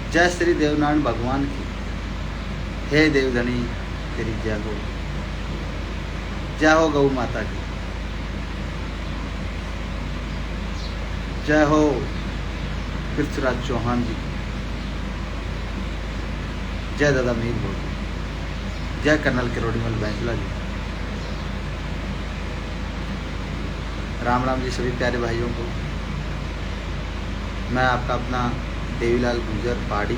जय श्री देवनारायण भगवान की। हे देवधनी तेरी जय हो गौ माता की, जय हो पृथ्वीराज चौहान जी, जय दादा मीर भोगी, जय कर्नल किरोड़ीमल बैंसला जी। राम राम जी सभी प्यारे भाइयों को। मैं आपका अपना देवीलाल गुर्जर पहाड़ी।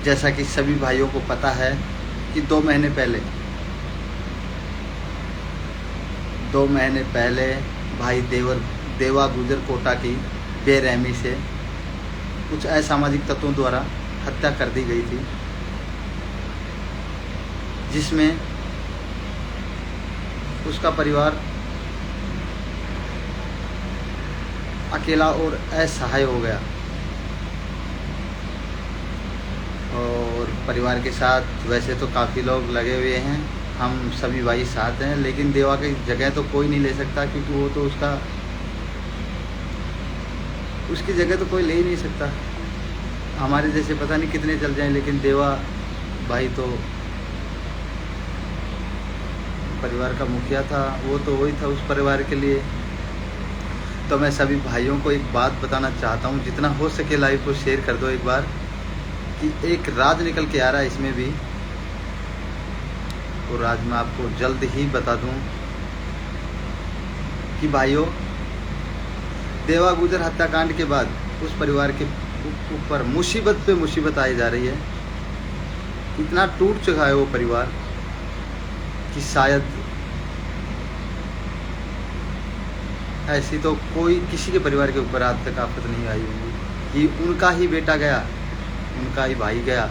जैसा कि सभी भाइयों को पता है कि 2 महीने पहले भाई देवा गुर्जर कोटा की बेरहमी से कुछ असामाजिक तत्वों द्वारा हत्या कर दी गई थी, जिसमें उसका परिवार अकेला और असहाय हो गया और परिवार के साथ वैसे तो काफ़ी लोग लगे हुए हैं, हम सभी भाई साथ हैं, लेकिन देवा की जगह तो कोई नहीं ले सकता, क्योंकि वो तो उसकी जगह तो कोई ले ही नहीं सकता। हमारे जैसे पता नहीं कितने चल जाएं, लेकिन देवा भाई तो परिवार का मुखिया था, वो तो वही था उस परिवार के लिए। तो मैं सभी भाइयों को एक बात बताना चाहता हूँ, जितना हो सके लाइव को शेयर कर दो एक बार, कि एक राज निकल के आ रहा है इसमें भी, और राज मैं आपको जल्द ही बता दूं कि भाइयों, देवा गुर्जर हत्याकांड के बाद उस परिवार के ऊपर मुसीबत पे मुसीबत आई जा रही है। इतना टूट चुका है वो परिवार कि शायद ऐसी तो कोई किसी के परिवार के ऊपर आज तक आफत नहीं आई होगी कि उनका ही बेटा गया, उनका ही भाई गया,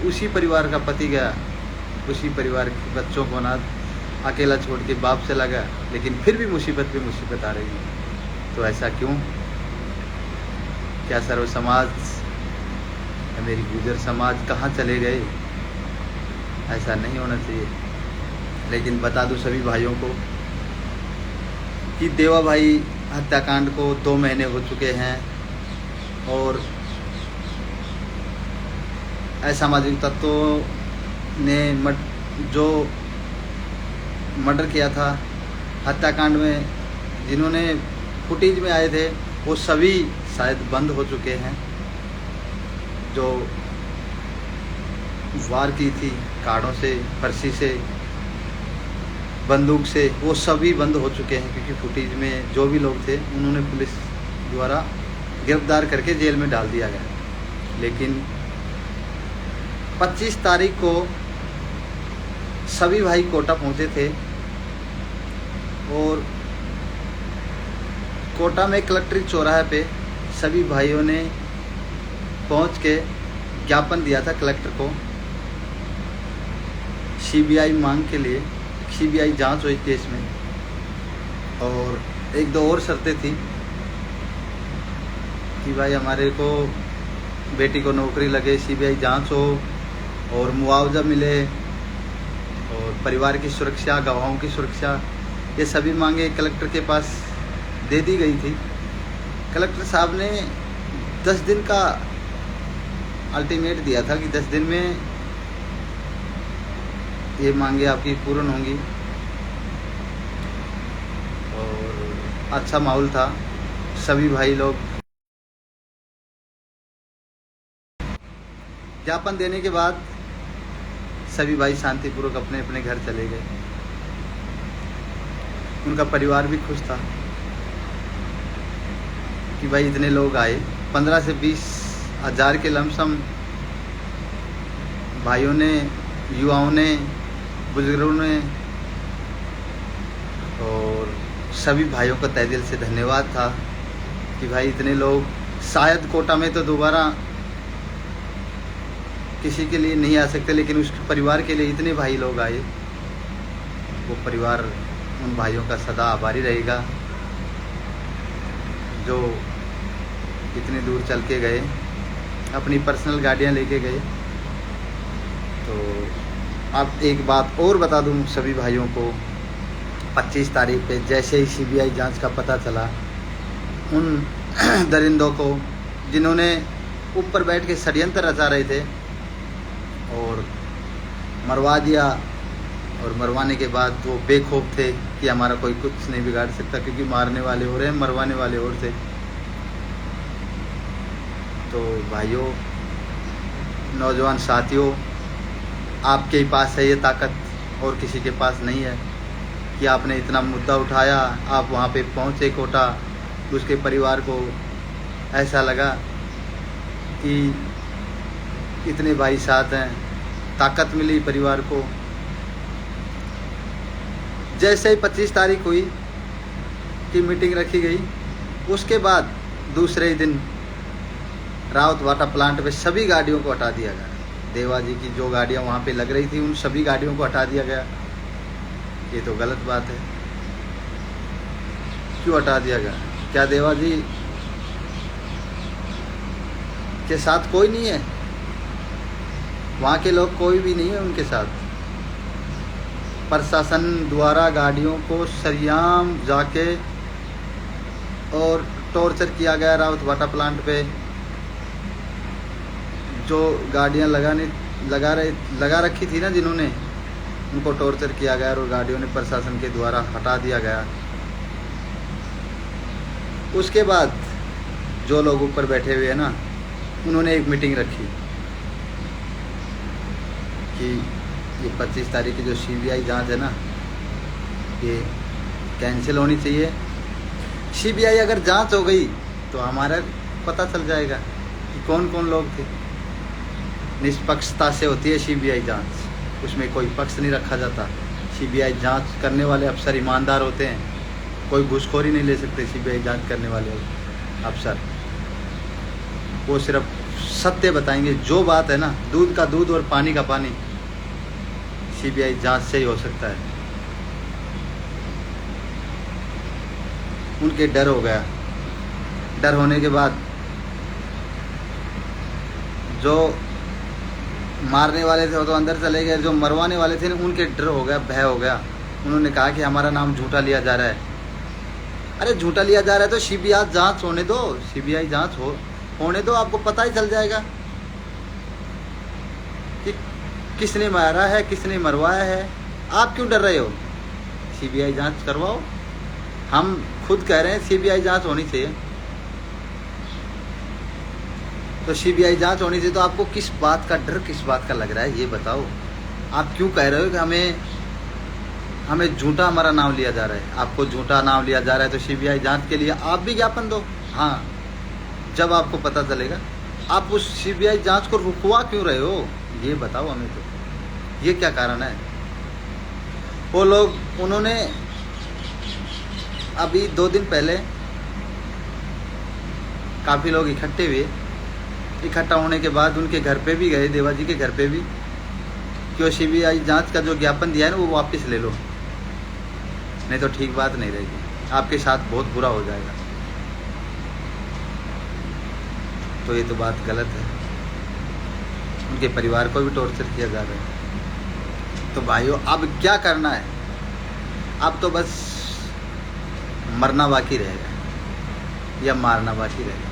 उसी परिवार का पति गया, उसी परिवार के बच्चों को अनाथ अकेला छोड़ के बाप चला गया, लेकिन फिर भी मुसीबत पे मुसीबत आ रही है। तो ऐसा क्यों? क्या सर्व समाज, मेरी गुर्जर समाज कहाँ चले गए? ऐसा नहीं होना चाहिए। लेकिन बता दूं सभी भाइयों को कि देवा भाई हत्याकांड को 2 महीने हो चुके हैं और असामाजिक तत्वों ने जो मर्डर किया था हत्याकांड में, जिन्होंने फुटेज में आए थे, वो सभी शायद बंद हो चुके हैं। जो वार की थी काड़ों से, फरसी से, बंदूक से, वो सभी बंद हो चुके हैं, क्योंकि फुटेज में जो भी लोग थे उन्होंने पुलिस द्वारा गिरफ्तार करके जेल में डाल दिया गया। लेकिन 25 तारीख को सभी भाई कोटा पहुंचे थे और कोटा में कलेक्ट्रेट चौराहे पे सभी भाइयों ने पहुंच के ज्ञापन दिया था कलेक्टर को, सीबीआई मांग के लिए। सीबीआई जांच हुई केस में और 1-2 और शर्तें थी कि भाई हमारे को बेटी को नौकरी लगे, सीबीआई जांच हो और मुआवजा मिले और परिवार की सुरक्षा, गवाहों की सुरक्षा, ये सभी मांगे कलेक्टर के पास दे दी गई थी। कलेक्टर साहब ने 10 दिन का अल्टीमेट दिया था कि 10 दिन में ये मांगे आपकी पूर्ण होंगी। और अच्छा माहौल था, सभी भाई लोग ज्ञापन देने के बाद सभी भाई शांतिपूर्वक अपने अपने घर चले गए। उनका परिवार भी खुश था कि भाई इतने लोग आए, 15 से 20 हज़ार के लमसम भाइयों ने, युवाओं ने, बुजुर्गों ने, और सभी भाइयों का तहे दिल से धन्यवाद था कि भाई इतने लोग, शायद कोटा में तो दोबारा किसी के लिए नहीं आ सकते, लेकिन उस परिवार के लिए इतने भाई लोग आए। वो परिवार उन भाइयों का सदा आभारी रहेगा जो इतनी दूर चल के गए, अपनी पर्सनल गाड़ियां लेके गए। तो अब एक बात और बता दूं सभी भाइयों को 25 तारीख पे जैसे ही सीबीआई जांच का पता चला, उन दरिंदों को जिन्होंने ऊपर बैठ के षड्यंत्र रचा रहे थे और मरवा दिया, और मरवाने के बाद वो बेखौफ थे कि हमारा कोई कुछ नहीं बिगाड़ सकता, क्योंकि मारने वाले हो रहे हैं, मरवाने वाले और थे। तो भाइयों, नौजवान साथियों, आपके ही पास है ये ताकत और किसी के पास नहीं है कि आपने इतना मुद्दा उठाया, आप वहाँ पे पहुँचे कोटा, उसके परिवार को ऐसा लगा कि इतने भाई साथ हैं, ताकत मिली परिवार को। जैसे ही 25 तारीख हुई की मीटिंग रखी गई, उसके बाद दूसरे ही दिन राउत वाटर प्लांट पे सभी गाड़ियों को हटा दिया गया। देवा जी की जो गाड़ियाँ वहाँ पे लग रही थी, उन सभी गाड़ियों को हटा दिया गया। ये तो गलत बात है। क्यों हटा दिया गया? क्या देवा जी के साथ कोई नहीं है? वहाँ के लोग कोई भी नहीं है उनके साथ। प्रशासन द्वारा गाड़ियों को सरेआम जाके और टॉर्चर किया गया। राउत वाटर प्लांट पे जो गाड़ियाँ लगा रखी थी ना जिन्होंने, उनको टॉर्चर किया गया और गाड़ियों ने प्रशासन के द्वारा हटा दिया गया। उसके बाद जो लोग ऊपर बैठे हुए हैं ना, उन्होंने एक मीटिंग रखी कि ये 25 तारीख की जो सीबीआई जांच है ना, ये कैंसिल होनी चाहिए। सीबीआई अगर जांच हो गई तो हमारा पता चल जाएगा कि कौन कौन लोग थे। निष्पक्षता से होती है सीबीआई जांच, उसमें कोई पक्ष नहीं रखा जाता। सीबीआई जांच करने वाले अफसर ईमानदार होते हैं, कोई घूसखोरी नहीं ले सकते। सीबीआई जांच करने वाले अफसर वो सिर्फ सत्य बताएंगे। जो बात है ना, दूध का दूध और पानी का पानी, सीबीआई जांच से ही हो सकता है। उनके डर हो गया। डर होने के बाद जो मारने वाले थे वो तो अंदर चले गए, जो मरवाने वाले थे उनके डर हो गया, भय हो गया। उन्होंने कहा कि हमारा नाम झूठा लिया जा रहा है। अरे झूठा लिया जा रहा है तो सीबीआई जांच होने दो, सीबीआई जांच होने दो, आपको पता ही चल जाएगा कि किसने मारा है, किसने मरवाया है। आप क्यों डर रहे हो? सीबीआई जांच करवाओ। हम खुद कह रहे हैं सीबीआई जांच होनी चाहिए। तो सीबीआई जांच होनी चाहिए, तो आपको किस बात का डर, किस बात का लग रहा है, ये बताओ। आप क्यों कह रहे हो कि हमें झूठा हमारा नाम लिया जा रहा है? आपको झूठा नाम लिया जा रहा है तो सीबीआई जांच के लिए आप भी ज्ञापन दो। हाँ, जब आपको पता चलेगा। आप उस सीबीआई जांच को रुकवा क्यों रहे हो, ये बताओ हमें। तो ये क्या कारण है? वो लोग, उन्होंने अभी 2 दिन पहले काफ़ी लोग इकट्ठे हुए। इकट्ठा होने के बाद उनके घर पे भी गए, देवा जी के घर पे भी, कि वो सीबीआई जांच का जो ज्ञापन दिया है ना वो वापस ले लो, नहीं तो ठीक बात नहीं रहेगी, आपके साथ बहुत बुरा हो जाएगा। तो ये तो बात गलत है। उनके परिवार को भी टॉर्चर किया जा रहा है। तो भाइयों, अब क्या करना है? अब तो बस मरना बाकी रहेगा या मारना बाकी रहेगा।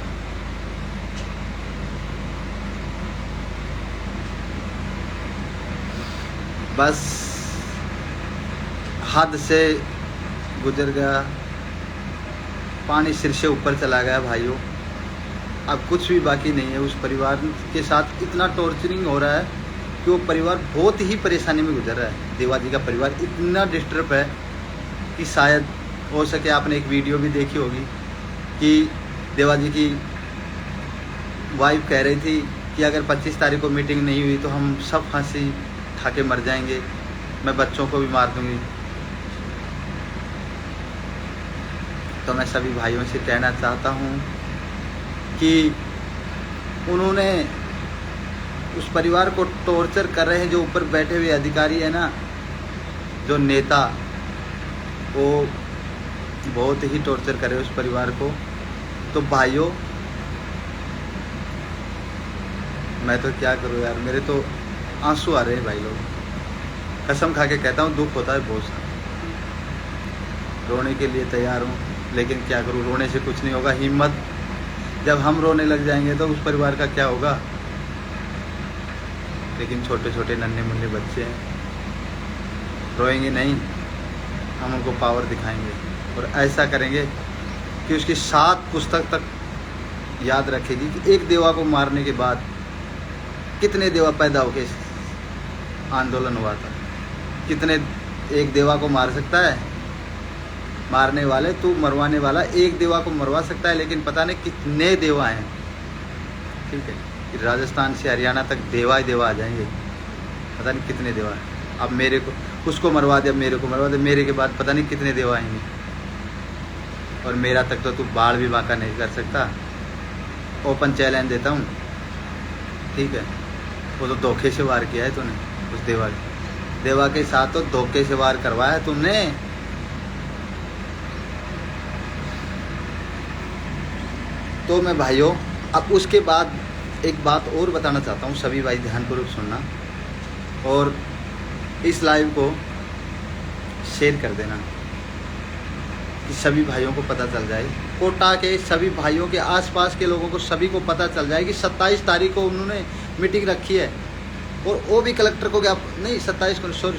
बस हद से गुजर गया, पानी सिर से ऊपर चला गया भाइयों। अब कुछ भी बाकी नहीं है। उस परिवार के साथ इतना टॉर्चरिंग हो रहा है कि वो परिवार बहुत ही परेशानी में गुजर रहा है। देवा जी का परिवार इतना डिस्टर्ब है कि शायद हो सके, आपने एक वीडियो भी देखी होगी कि देवा जी की वाइफ कह रही थी कि अगर 25 तारीख को मीटिंग नहीं हुई तो हम सब फांसी खा के मर जाएंगे, मैं बच्चों को भी मार दूंगी। तो मैं सभी भाइयों से कहना चाहता हूँ कि उन्होंने उस परिवार को टॉर्चर कर रहे हैं। जो ऊपर बैठे हुए अधिकारी है ना, जो नेता, वो बहुत ही टॉर्चर कर रहे हैं उस परिवार को। तो भाइयों, मैं तो क्या करूँ यार, मेरे तो आंसू आ रहे हैं भाई लोग। कसम खा के कहता हूँ, दुख होता है बहुत सारा। रोने के लिए तैयार हूँ, लेकिन क्या करूँ, रोने से कुछ नहीं होगा। हिम्मत जब हम रोने लग जाएंगे तो उस परिवार का क्या होगा। लेकिन छोटे छोटे नन्हे मुन्ने बच्चे हैं, रोएंगे नहीं, हम उनको पावर दिखाएंगे और ऐसा करेंगे कि उसकी 7 पुस्तक तक याद रखेगी कि एक देवा को मारने के बाद कितने देवा पैदा होके आंदोलन हुआ था। कितने एक देवा को मार सकता है मारने वाले, तू मरवाने वाला एक देवा को मरवा सकता है, लेकिन पता नहीं कितने देवा हैं। ठीक है, कि राजस्थान से हरियाणा तक देवा ही देवा आ जाएंगे, पता नहीं कितने देवा हैं। अब मेरे को उसको मरवा दे, अब मेरे को मरवा दे, मेरे के बाद पता नहीं कितने देवा आएंगे। और मेरा तक तो तू बाढ़ भी बांका नहीं कर सकता। ओपन चैलेंज देता हूँ, ठीक है। वो तो धोखे से वार किया है तूने, उस देवा के साथ तो धोखे से वार करवाया तुमने। तो मैं भाइयों, अब उसके बाद एक बात और बताना चाहता हूँ, सभी भाई ध्यानपूर्वक सुनना और इस लाइव को शेयर कर देना कि सभी भाइयों को पता चल जाए, कोटा के सभी भाइयों के आसपास के लोगों को सभी को पता चल जाए कि 27 तारीख को उन्होंने मीटिंग रखी है। और वो भी कलेक्टर को नहीं 27 को, सॉरी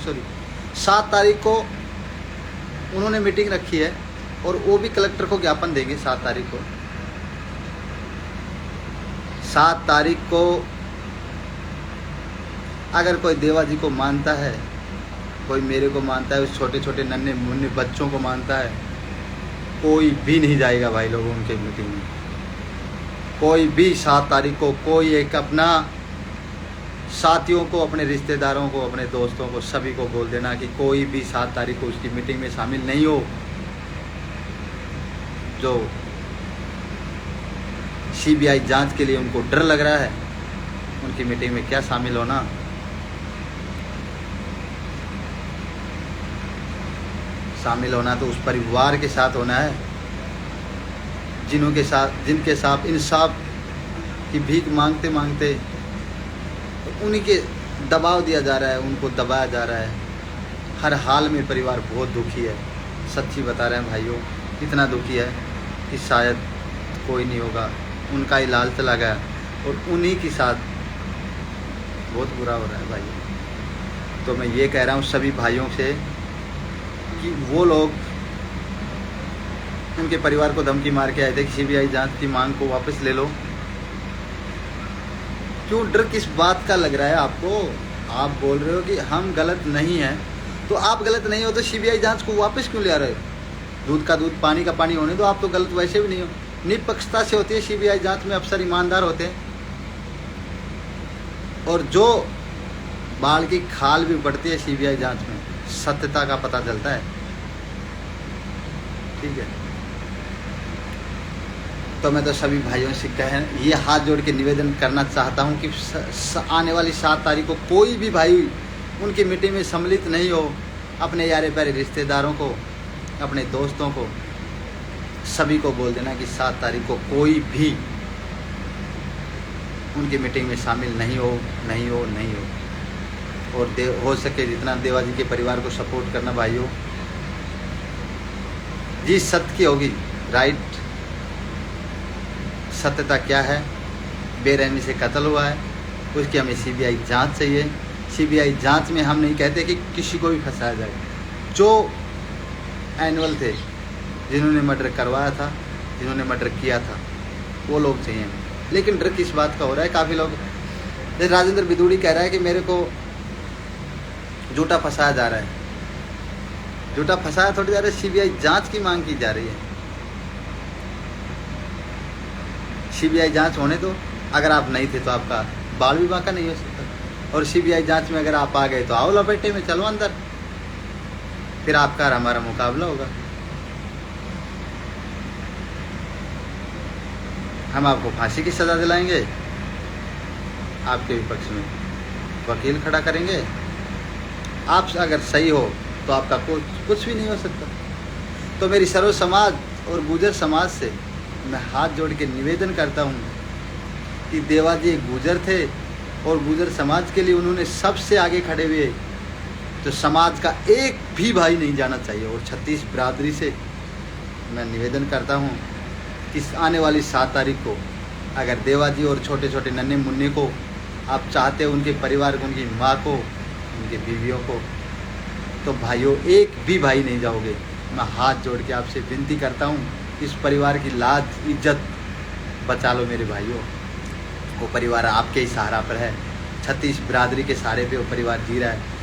7 तारीख को उन्होंने मीटिंग रखी है और वो भी कलेक्टर को ज्ञापन देंगे 7 तारीख को। 7 तारीख को अगर कोई देवा जी को मानता है, कोई मेरे को मानता है, उस छोटे छोटे नन्हे मुन्ने बच्चों को मानता है, कोई भी नहीं जाएगा भाई लोगों उनके मीटिंग में। कोई भी 7 तारीख को कोई एक अपना साथियों को, अपने रिश्तेदारों को, अपने दोस्तों को, सभी को बोल देना कि कोई भी 7 तारीख को उसकी मीटिंग में शामिल नहीं हो। जो सीबीआई जांच के लिए उनको डर लग रहा है, उनकी मीटिंग में क्या शामिल होना। शामिल होना तो उस परिवार के साथ होना है जिनके साथ इंसाफ की भीख मांगते मांगते उन्हीं के दबाव दिया जा रहा है, उनको दबाया जा रहा है। हर हाल में परिवार बहुत दुखी है, सच्ची बता रहे हैं भाइयों, इतना दुखी है कि शायद कोई नहीं होगा। उनका इलाज चला गया और उन्हीं के साथ बहुत बुरा हो रहा है भाइयों। तो मैं ये कह रहा हूँ सभी भाइयों से कि वो लोग उनके परिवार को धमकी मार के आए थे कि सीबीआई जांच की मांग को वापस ले लो। क्यों डर किस बात का लग रहा है आपको? आप बोल रहे हो कि हम गलत नहीं हैं, तो आप गलत नहीं हो तो सीबीआई जांच को वापस क्यों ले आ रहे हो? दूध का दूध पानी का पानी होने दो, आप तो गलत वैसे भी नहीं हो। निष्पक्षता से होती है सीबीआई जांच में, अफसर ईमानदार होते हैं और जो बाल की खाल भी बढ़ती है सीबीआई जांच में, सत्यता का पता चलता है। ठीक है, तो मैं तो सभी भाइयों से ये हाथ जोड़ के निवेदन करना चाहता हूं कि आने वाली 7 तारीख को कोई भी भाई उनकी मीटिंग में सम्मिलित नहीं हो। अपने यारे प्यारे रिश्तेदारों को, अपने दोस्तों को, सभी को बोल देना कि 7 तारीख को कोई भी उनकी मीटिंग में शामिल नहीं हो। और हो सके जितना देवा जी के परिवार को सपोर्ट करना भाइयों। जी सत्य की होगी, राइट, सत्यता क्या है, बेरहमी से कत्ल हुआ है, उसकी हमें सीबीआई जांच चाहिए। सीबीआई जांच में हम नहीं कहते कि किसी को भी फंसाया जाए। जो एनुअल थे, जिन्होंने मर्डर करवाया था, जिन्होंने मर्डर किया था, वो लोग चाहिए। लेकिन डर किस बात का हो रहा है? काफ़ी लोग, जैसे राजेंद्र बिदूड़ी कह रहा है कि मेरे को झूठा फंसाया जा रहा है। झूठा फंसाया थोड़ी जा रहा है, सीबीआई जांच की मांग की जा रही है। सीबीआई जांच होने दो। अगर आप नहीं थे तो आपका बाल भी बांका नहीं हो सकता, और सीबीआई जांच में अगर आप आ गए तो आओ लपेटे में, चलो अंदर, फिर आपका और हमारा मुकाबला होगा। हम आपको फांसी की सज़ा दिलाएंगे, आपके विपक्ष में वकील खड़ा करेंगे। आप अगर सही हो तो आपका कुछ भी नहीं हो सकता। तो मेरी सर्व समाज और गुर्जर समाज से मैं हाथ जोड़ के निवेदन करता हूँ कि देवा जी एक गुर्जर थे और गुर्जर समाज के लिए उन्होंने सबसे आगे खड़े हुए। तो तो समाज का एक भी भाई नहीं जाना चाहिए। और 36 बिरादरी से मैं निवेदन करता हूँ कि आने वाली 7 तारीख को अगर देवा जी और छोटे छोटे नन्हे मुन्ने को आप चाहते हो, उनके परिवार को, उनकी माँ को, उनकी बीवियों को, तो भाइयों एक भी भाई नहीं जाओगे। मैं हाथ जोड़ के आपसे विनती करता हूँ, इस परिवार की लाज इज्जत बचा लो मेरे भाइयों। वो परिवार आपके ही सहारा पर है, 36 बिरादरी के सहारे पे वो परिवार जी रहा है।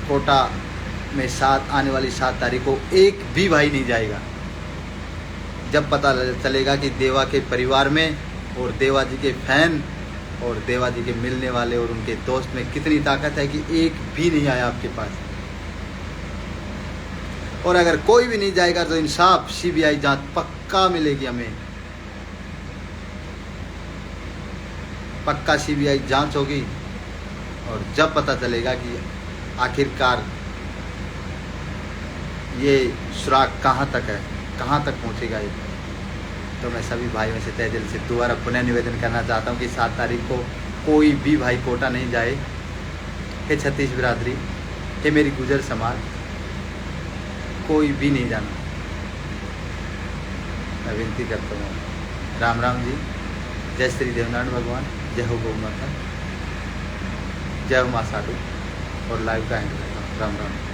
कोटा में आने वाली 7 तारीख को एक भी भाई नहीं जाएगा। जब पता चलेगा कि देवा के परिवार में और देवा जी के फैन और देवा जी के मिलने वाले और उनके दोस्त में कितनी ताकत है कि एक भी नहीं आया आपके पास। और अगर कोई भी नहीं जाएगा तो इंसाफ, सीबीआई जांच पक्का मिलेगी हमें, पक्का सीबीआई जांच होगी। और जब पता चलेगा कि आखिरकार ये सुराग कहाँ तक है, कहाँ तक पहुँचेगा ये, तो मैं सभी भाइयों से तहे दिल से दोबारा पुनः निवेदन करना चाहता हूँ कि 7 तारीख को कोई भी भाई कोटा नहीं जाए। हे 36 बिरादरी, हे मेरी गुजर समाज, कोई भी नहीं जाना। मैं विनती करता हूँ। राम राम जी। जय श्री देवनारायण भगवान, जय हो गौ माता, जय हो माँ साधु। और लाइव का एंड करता हूँ। राम राम।